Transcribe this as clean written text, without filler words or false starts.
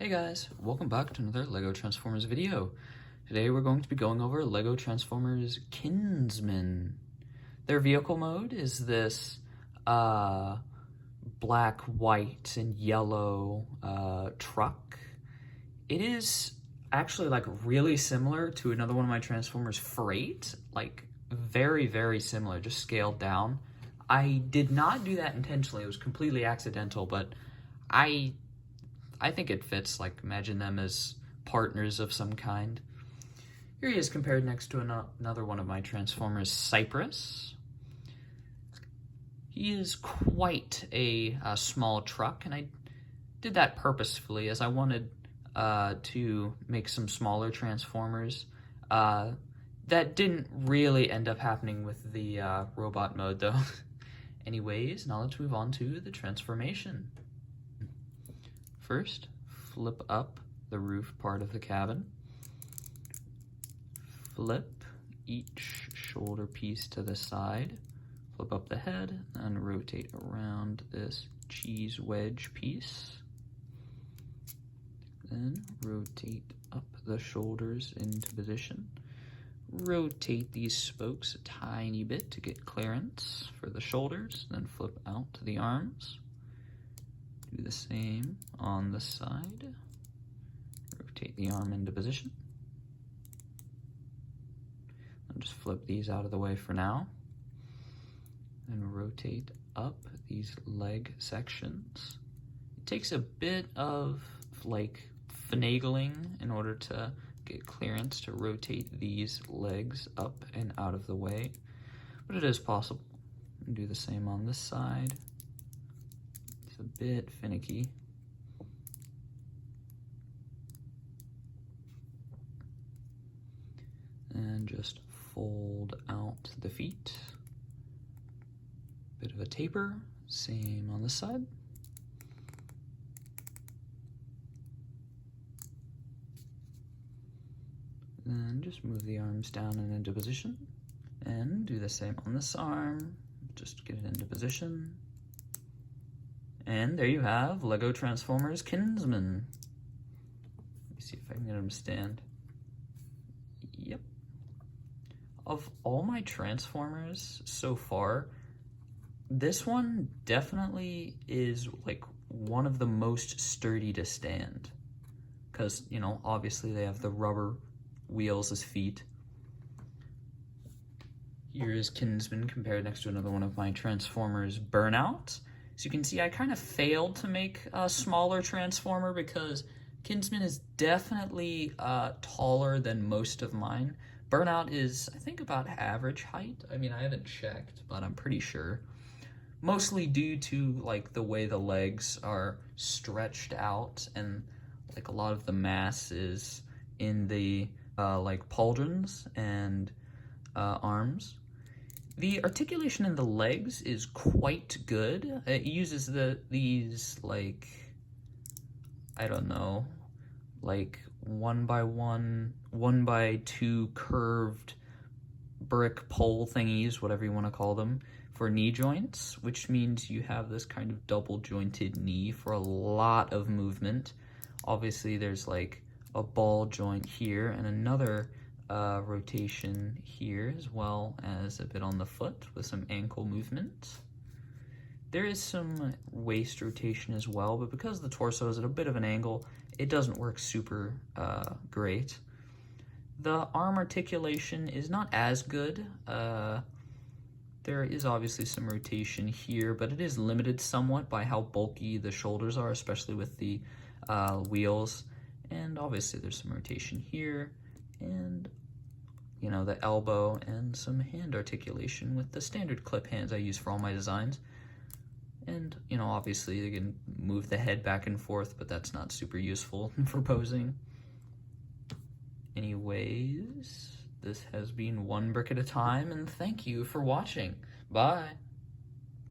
Hey guys, welcome back to another LEGO Transformers video. Today we're going to be going over LEGO Transformers KINSMAN. Their vehicle mode is this black, white, and yellow truck. It is actually like really similar to another one of my Transformers, Freight, like very, very similar, just scaled down. I did not do that intentionally, it was completely accidental, but I think it fits. Like, imagine them as partners of some kind. Here he is compared next to another one of my Transformers, Cypress. He is quite a small truck, and I did that purposefully as I wanted to make some smaller Transformers. That didn't really end up happening with the robot mode, though. Anyways, now let's move on to the transformation. First, flip up the roof part of the cabin. Flip each shoulder piece to the side. Flip up the head and rotate around this cheese wedge piece. Then rotate up the shoulders into position. Rotate these spokes a tiny bit to get clearance for the shoulders. Then flip out to the arms. Do the same on the side. Rotate the arm into position. I'll just flip these out of the way for now. And rotate up these leg sections. It takes a bit of like finagling in order to get clearance to rotate these legs up and out of the way, but it is possible. And do the same on this side. It's a bit finicky. And just fold out the feet. Bit of a taper, same on this side. Then just move the arms down and into position. And do the same on this arm. Just get it into position. And there you have LEGO Transformers KINSMAN. Let me see if I can get him to stand. Yep. Of all my Transformers so far, this one definitely is like one of the most sturdy to stand. Because, you know, obviously they have the rubber wheels as feet. Here is KINSMAN compared next to another one of my Transformers, Burnout. So you can see I kind of failed to make a smaller Transformer because KINSMAN is definitely taller than most of mine. Burnout is, I think, about average height. I mean, I haven't checked, but I'm pretty sure. Mostly due to like the way the legs are stretched out and like a lot of the mass is in the like pauldrons and arms. The articulation in the legs is quite good. It uses these like, I don't know, like 1x2 curved brick pole thingies, whatever you want to call them, for knee joints, which means you have this kind of double jointed knee for a lot of movement. Obviously there's like a ball joint here and another rotation here, as well as a bit on the foot with some ankle movement. There is some waist rotation as well, but because the torso is at a bit of an angle, it doesn't work super great. The arm articulation is not as good. There is obviously some rotation here, but it is limited somewhat by how bulky the shoulders are, especially with the wheels. And obviously there's some rotation here, and you know, the elbow and some hand articulation with the standard clip hands I use for all my designs. And, you know, obviously you can move the head back and forth, but that's not super useful for posing. Anyways, this has been One Brick at a Time, and thank you for watching. Bye!